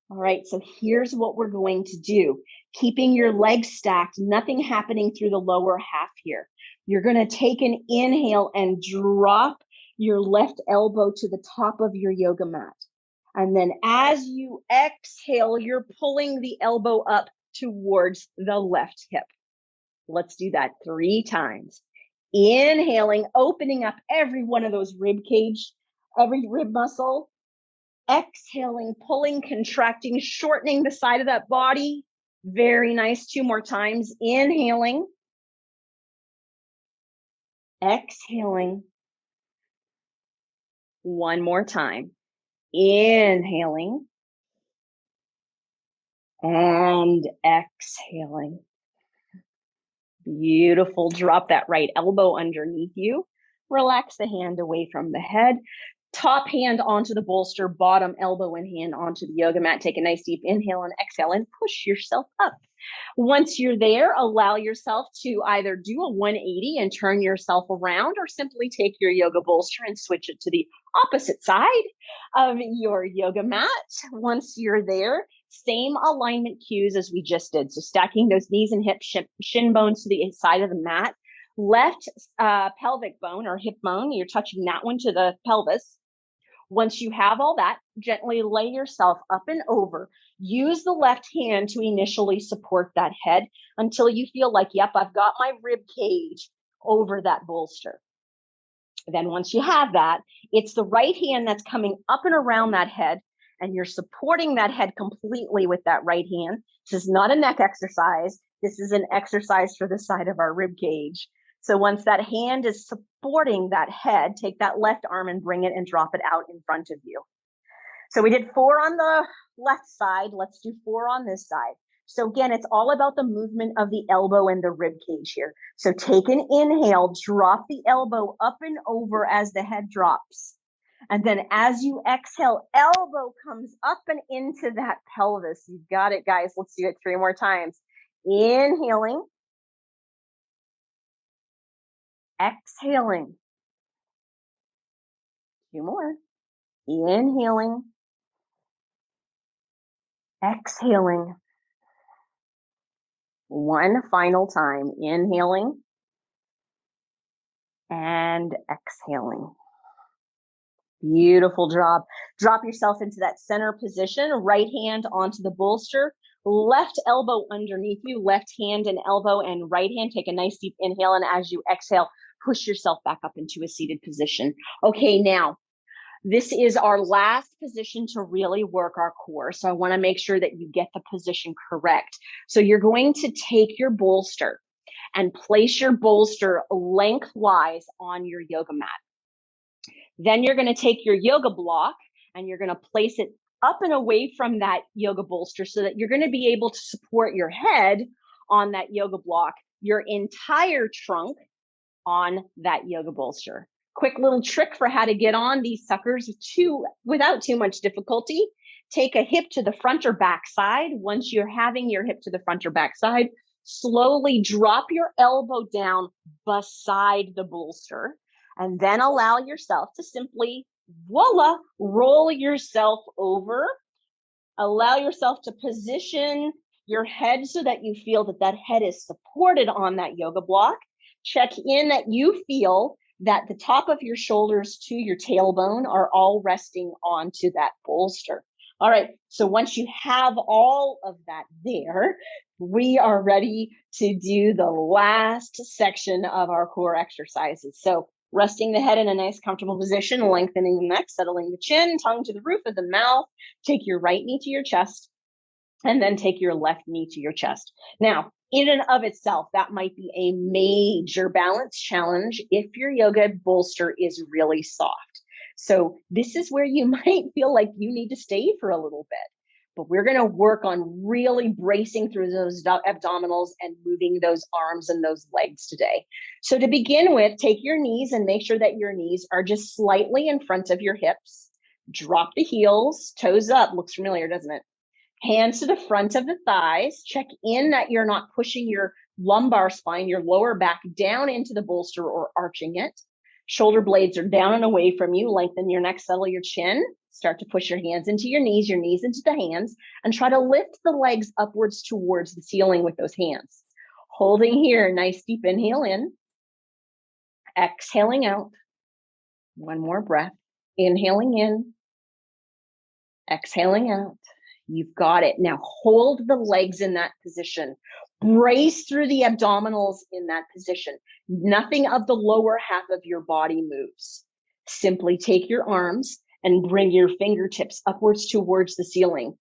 All right, so here's what we're going to do. Keeping your legs stacked, nothing happening through the lower half here. You're going to take an inhale and drop your left elbow to the top of your yoga mat. And then as you exhale, you're pulling the elbow up towards the left hip. Let's do that 3 times. Inhaling, opening up every one of those rib cage, every rib muscle. Exhaling, pulling, contracting, shortening the side of that body. Very nice. 2 more times. Inhaling. Exhaling. 1 more time. Inhaling. And exhaling. Beautiful. Drop that right elbow underneath you. Relax the hand away from the head. Top hand onto the bolster, bottom elbow and hand onto the yoga mat. Take a nice deep inhale and exhale and push yourself up. Once you're there, allow yourself to either do a 180 and turn yourself around or simply take your yoga bolster and switch it to the opposite side of your yoga mat. Once you're there, same alignment cues as we just did. So stacking those knees and hips, shin bones to the side of the mat. Left pelvic bone or hip bone, you're touching that one to the pelvis. Once you have all that, gently lay yourself up and over. Use the left hand to initially support that head until you feel like, yep, I've got my rib cage over that bolster. Then once you have that, it's the right hand that's coming up and around that head, and you're supporting that head completely with that right hand. This is not a neck exercise. This is an exercise for the side of our rib cage. So once that hand is supporting that head, take that left arm and bring it and drop it out in front of you. So we did 4 on the left side. Let's do 4 on this side. So again, it's all about the movement of the elbow and the rib cage here. So take an inhale, drop the elbow up and over as the head drops. And then as you exhale, elbow comes up and into that pelvis. You got it, guys. Let's do it 3 more times. Inhaling. Exhaling. 2 more. Inhaling. Exhaling. 1 final time. Inhaling and exhaling. Beautiful job. Drop yourself into that center position, right hand onto the bolster, left elbow underneath you, left hand and elbow and right hand. Take a nice deep inhale, and as you exhale, push yourself back up into a seated position. Okay, now, this is our last position to really work our core. So I want to make sure that you get the position correct. So you're going to take your bolster and place your bolster lengthwise on your yoga mat. Then you're going to take your yoga block and you're going to place it up and away from that yoga bolster so that you're going to be able to support your head on that yoga block, your entire trunk on that yoga bolster. Quick little trick for how to get on these suckers without too much difficulty. Take a hip to the front or back side. Once you're having your hip to the front or back side, slowly drop your elbow down beside the bolster, and then allow yourself to simply, voila, roll yourself over. Allow yourself to position your head so that you feel that that head is supported on that yoga block. Check in that you feel that the top of your shoulders to your tailbone are all resting onto that bolster. All right, so once you have all of that there, we are ready to do the last section of our core exercises. So resting the head in a nice comfortable position, lengthening the neck, settling the chin, tongue to the roof of the mouth. Take your right knee to your chest, and then take your left knee to your chest. Now, in and of itself, that might be a major balance challenge if your yoga bolster is really soft. So this is where you might feel like you need to stay for a little bit. But we're going to work on really bracing through those abdominals and moving those arms and those legs today. So to begin with, take your knees and make sure that your knees are just slightly in front of your hips. Drop the heels, toes up. Looks familiar, doesn't it? Hands to the front of the thighs. Check in that you're not pushing your lumbar spine, your lower back down into the bolster or arching it. Shoulder blades are down and away from you. Lengthen your neck, settle your chin. Start to push your hands into your knees into the hands, and try to lift the legs upwards towards the ceiling with those hands. Holding here, nice deep inhale in. Exhaling out. 1 more breath. Inhaling in. Exhaling out. You've got it. Now hold the legs in that position. Brace through the abdominals in that position. Nothing of the lower half of your body moves. Simply take your arms and bring your fingertips upwards towards the ceiling.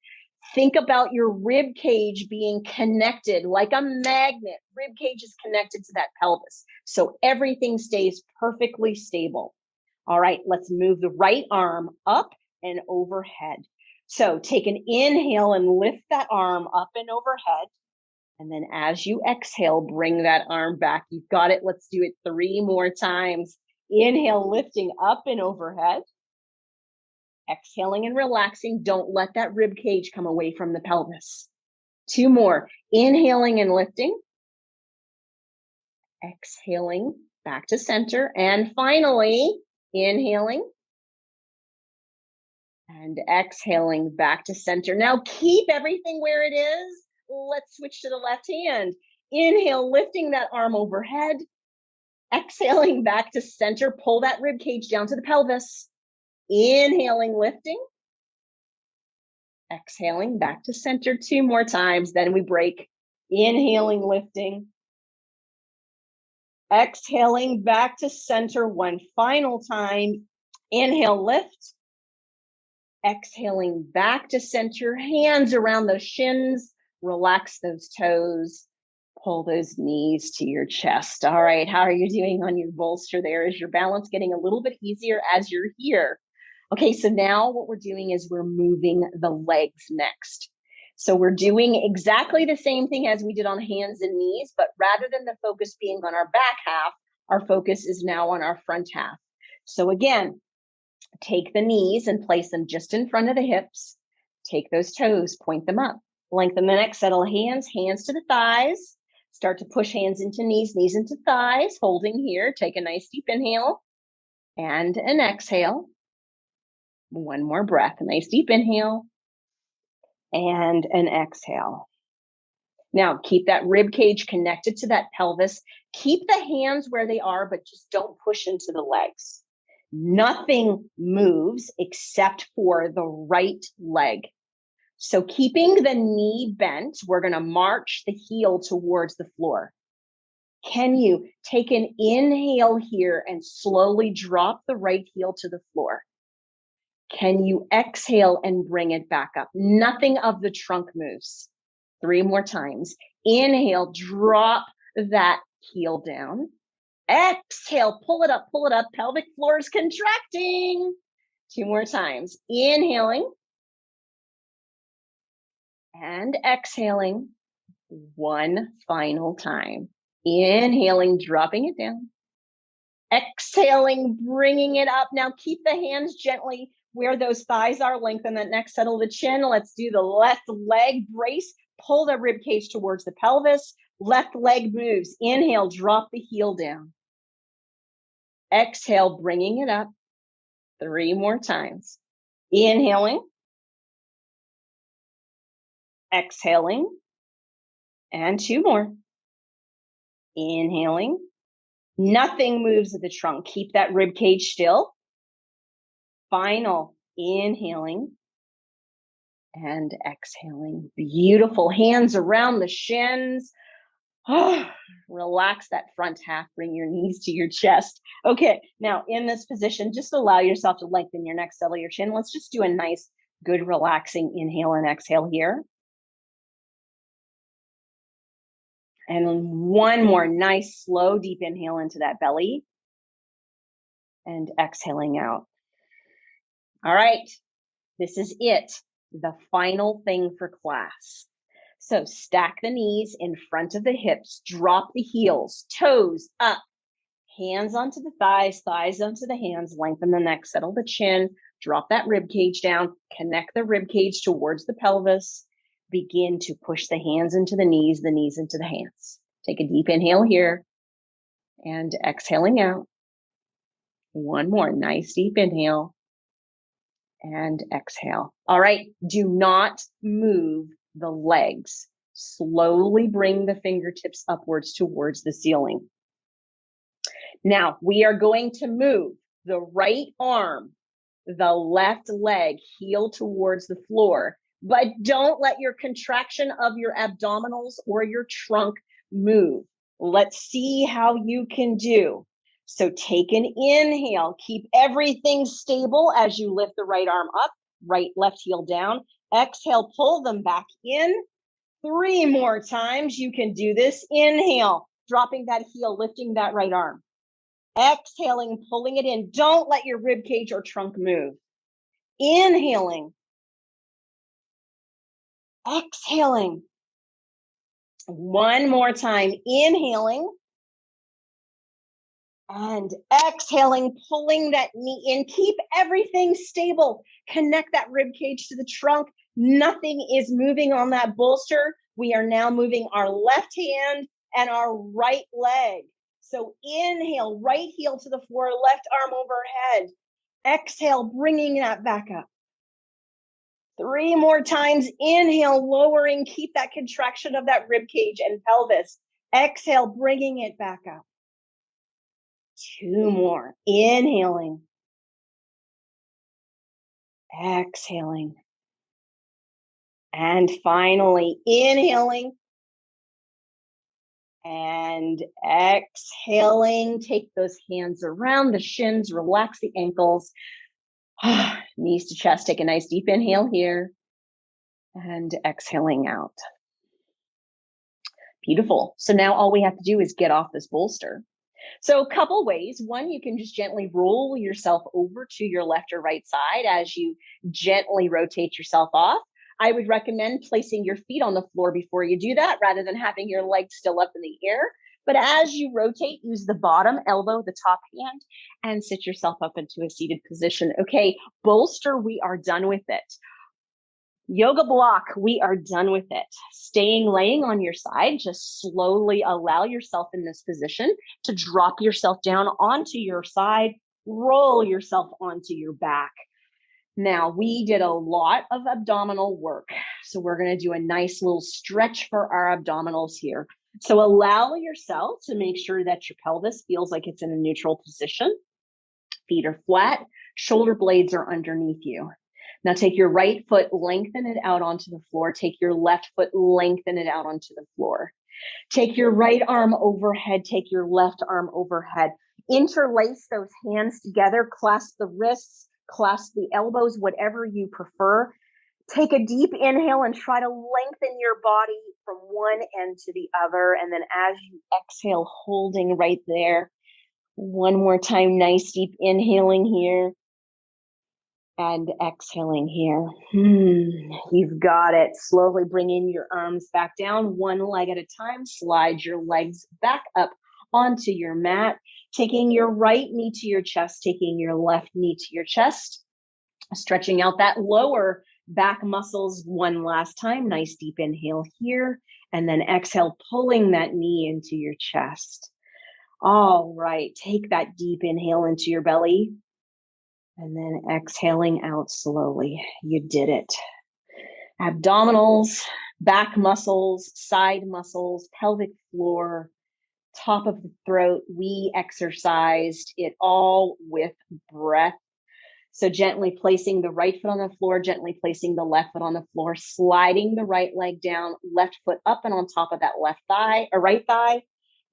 Think about your rib cage being connected like a magnet. Rib cage is connected to that pelvis, so everything stays perfectly stable. All right, let's move the right arm up and overhead. So take an inhale and lift that arm up and overhead. And then as you exhale, bring that arm back. You've got it. Let's do it 3 more times. Inhale, lifting up and overhead. Exhaling and relaxing. Don't let that rib cage come away from the pelvis. 2 more. Inhaling and lifting. Exhaling back to center. And finally, inhaling. And exhaling back to center. Now keep everything where it is. Let's switch to the left hand. Inhale, lifting that arm overhead. Exhaling back to center, pull that rib cage down to the pelvis. Inhaling, lifting. Exhaling back to center 2 more times, then we break. Inhaling, lifting. Exhaling back to center 1 final time. Inhale, lift. Exhaling back to center, hands around those shins, relax those toes, pull those knees to your chest. All right, how are you doing on your bolster there? Is your balance getting a little bit easier as you're here? Okay, so now what we're doing is we're moving the legs next. So we're doing exactly the same thing as we did on hands and knees, but rather than the focus being on our back half, our focus is now on our front half. So again, take the knees and place them just in front of the hips. Take those toes, point them up. Lengthen the neck, settle hands to the thighs. Start to push hands into knees, knees into thighs, holding here. Take a nice deep inhale and an exhale. One more breath, a nice deep inhale and an exhale. Now, keep that rib cage connected to that pelvis. Keep the hands where they are, but just don't push into the legs. Nothing moves except for the right leg. So keeping the knee bent, we're going to march the heel towards the floor. Can you take an inhale here and slowly drop the right heel to the floor? Can you exhale and bring it back up? Nothing of the trunk moves. 3 more times. Inhale, drop that heel down. Exhale, pull it up, pelvic floor is contracting. 2 more times. Inhaling and exhaling 1 final time. Inhaling, dropping it down. Exhaling, bringing it up. Now keep the hands gently where those thighs are. Lengthen that neck, settle the chin. Let's do the left leg brace. Pull the rib cage towards the pelvis. Left leg moves. Inhale, drop the heel down. Exhale, bringing it up. 3 more times. Inhaling. Exhaling. And 2 more. Inhaling. Nothing moves at the trunk. Keep that rib cage still. Final. Inhaling. And exhaling. Beautiful. Hands around the shins. Relax that front half. Bring your knees to your chest. Okay, now in this position, just allow yourself to lengthen your neck, settle your chin. Let's just do a nice, good, relaxing inhale and exhale here. And 1 more nice, slow, deep inhale into that belly. And exhaling out. All right, this is it. The final thing for class. So stack the knees in front of the hips, drop the heels, toes up, hands onto the thighs, thighs onto the hands, lengthen the neck, settle the chin, drop that rib cage down, connect the rib cage towards the pelvis, begin to push the hands into the knees into the hands. Take a deep inhale here and exhaling out. 1 more nice deep inhale and exhale. All right, do not move the legs. Slowly bring the fingertips upwards towards the ceiling. Now we are going to move the right arm, the left leg, heel towards the floor, but don't let your contraction of your abdominals or your trunk move. Let's see how you can do. So take an inhale, keep everything stable as you lift the right arm up, right, left heel down. Exhale, pull them back in. 3 more times. You can do this. Inhale, dropping that heel, lifting that right arm. Exhaling, pulling it in. Don't let your rib cage or trunk move. Inhaling. Exhaling. 1 more time. Inhaling. And exhaling, pulling that knee in. Keep everything stable. Connect that rib cage to the trunk. Nothing is moving on that bolster. We are now moving our left hand and our right leg. So inhale, right heel to the floor, left arm overhead. Exhale, bringing that back up. 3 more times. Inhale, lowering. Keep that contraction of that rib cage and pelvis. Exhale, bringing it back up. 2 more. Inhaling. Exhaling. And finally, inhaling and exhaling. Take those hands around the shins, relax the ankles, knees to chest. Take a nice deep inhale here and exhaling out. Beautiful. So now all we have to do is get off this bolster. So a couple ways. One, you can just gently roll yourself over to your left or right side as you gently rotate yourself off. I would recommend placing your feet on the floor before you do that rather than having your legs still up in the air. But as you rotate, use the bottom elbow, the top hand, and sit yourself up into a seated position. Okay, bolster, we are done with it. Yoga block, we are done with it. Laying on your side, just slowly allow yourself in this position to drop yourself down onto your side, roll yourself onto your back. Now, we did a lot of abdominal work, so we're going to do a nice little stretch for our abdominals here. So allow yourself to make sure that your pelvis feels like it's in a neutral position. Feet are flat, shoulder blades are underneath you. Now take your right foot, lengthen it out onto the floor. Take your left foot, lengthen it out onto the floor. Take your right arm overhead, take your left arm overhead. Interlace those hands together, clasp the wrists, clasp the elbows, whatever you prefer. Take a deep inhale and try to lengthen your body from one end to the other. And then as you exhale, holding right there. One more time, nice deep inhaling here. And exhaling here. You've got it. Slowly bring in your arms back down, one leg at a time. Slide your legs back up onto your mat, taking your right knee to your chest, taking your left knee to your chest, stretching out that lower back muscles one last time. Nice deep inhale here, and then exhale, pulling that knee into your chest. All right, take that deep inhale into your belly. And then exhaling out slowly. You did it. Abdominals, back muscles, side muscles, pelvic floor, top of the throat. We exercised it all with breath. So gently placing the right foot on the floor, gently placing the left foot on the floor, sliding the right leg down, left foot up and on top of that left thigh or right thigh.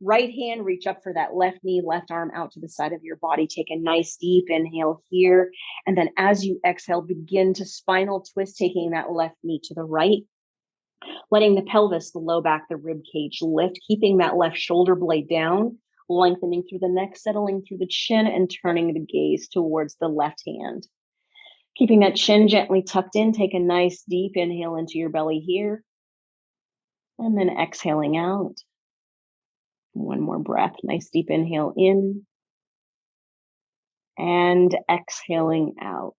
Right hand, reach up for that left knee, left arm out to the side of your body. Take a nice deep inhale here. And then as you exhale, begin to spinal twist, taking that left knee to the right, letting the pelvis, the low back, the rib cage lift, keeping that left shoulder blade down, lengthening through the neck, settling through the chin, and turning the gaze towards the left hand. Keeping that chin gently tucked in, take a nice deep inhale into your belly here. And then exhaling out. One more breath. Nice deep inhale in and exhaling out.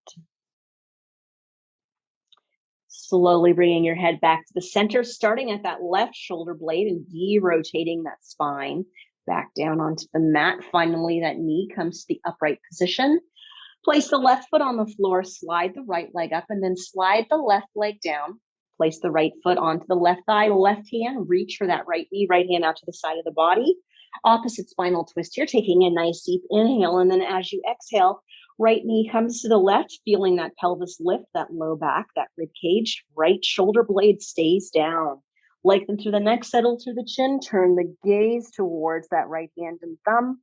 Slowly bringing your head back to the center, starting at that left shoulder blade and de-rotating that spine back down onto the mat. Finally, that knee comes to the upright position. Place the left foot on the floor, slide the right leg up, and then slide the left leg down. Place the right foot onto the left thigh, left hand, reach for that right knee, right hand out to the side of the body. Opposite spinal twist here, taking a nice deep inhale. And then as you exhale, right knee comes to the left, feeling that pelvis lift, that low back, that rib cage. Right shoulder blade stays down. Lengthen through the neck, settle through the chin, turn the gaze towards that right hand and thumb.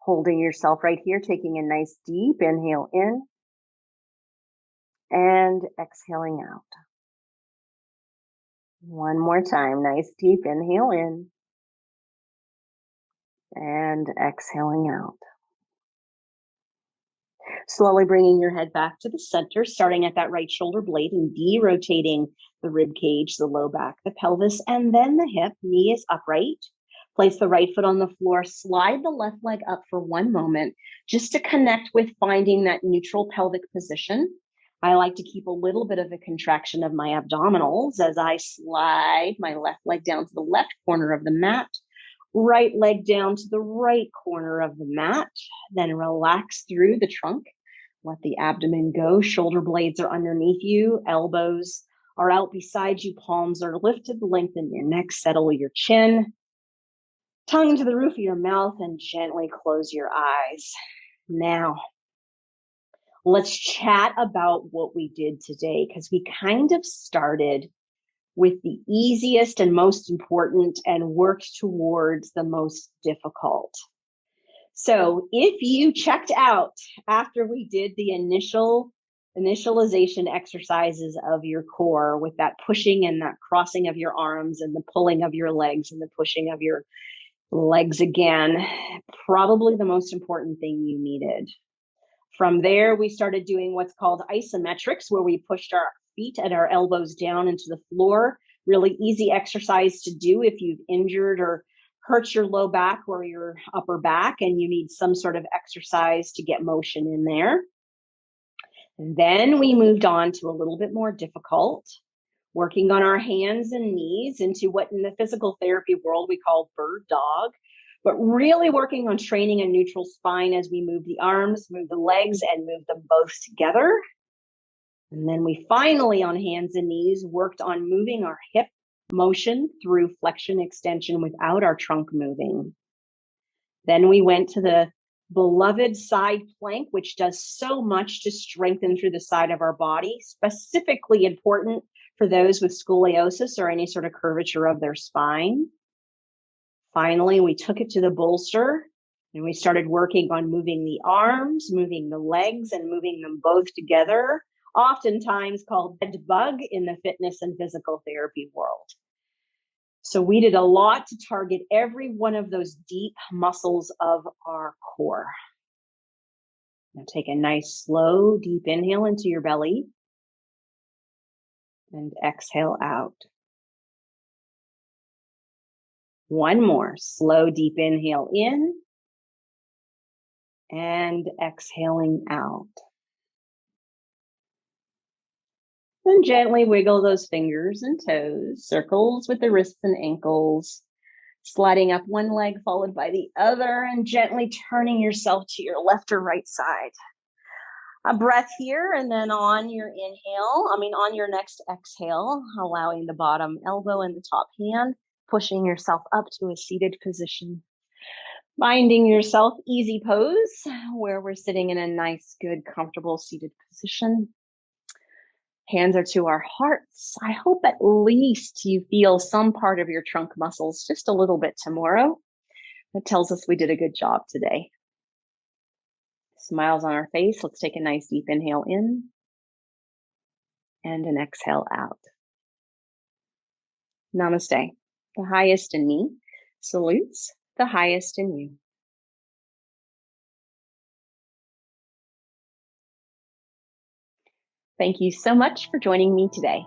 Holding yourself right here, taking a nice deep inhale in and exhaling out. One more time, nice deep inhale in and exhaling out. Slowly bringing your head back to the center, starting at that right shoulder blade and de-rotating the rib cage, the low back, the pelvis, and then the hip. Knee is upright. Place the right foot on the floor, slide the left leg up for one moment, just to connect with finding that neutral pelvic position. I like to keep a little bit of a contraction of my abdominals as I slide my left leg down to the left corner of the mat, right leg down to the right corner of the mat, then relax through the trunk. Let the abdomen go. Shoulder blades are underneath you. Elbows are out beside you. Palms are lifted. Lengthen your neck. Settle your chin. tongue to the roof of your mouth and gently close your eyes. Now, let's chat about what we did today, because we kind of started with the easiest and most important and worked towards the most difficult. So if you checked out after we did the initialization exercises of your core with that pushing and that crossing of your arms and the pulling of your legs and the pushing of your legs again, probably the most important thing you needed. From there, we started doing what's called isometrics, where we pushed our feet and our elbows down into the floor. Really easy exercise to do if you've injured or hurt your low back or your upper back and you need some sort of exercise to get motion in there. And then we moved on to a little bit more difficult, working on our hands and knees into what in the physical therapy world we call bird dog, but really working on training a neutral spine as we move the arms, move the legs, and move them both together. And then we finally, on hands and knees, worked on moving our hip motion through flexion extension without our trunk moving. Then we went to the beloved side plank, which does so much to strengthen through the side of our body, specifically important for those with scoliosis or any sort of curvature of their spine. Finally, we took it to the bolster and we started working on moving the arms, moving the legs, and moving them both together, oftentimes called bed bug in the fitness and physical therapy world. So we did a lot to target every one of those deep muscles of our core. Now take a nice, slow, deep inhale into your belly and exhale out. One more slow, deep inhale in and exhaling out. Then gently wiggle those fingers and toes, circles with the wrists and ankles, sliding up one leg followed by the other and gently turning yourself to your left or right side. A breath here, and then on your next exhale, allowing the bottom elbow and the top hand, pushing yourself up to a seated position. Finding yourself easy pose, where we're sitting in a nice, good, comfortable seated position. Hands are to our hearts. I hope at least you feel some part of your trunk muscles just a little bit tomorrow. That tells us we did a good job today. Smiles on our face. Let's take a nice deep inhale in and an exhale out. Namaste. The highest in me salutes the highest in you. Thank you so much for joining me today.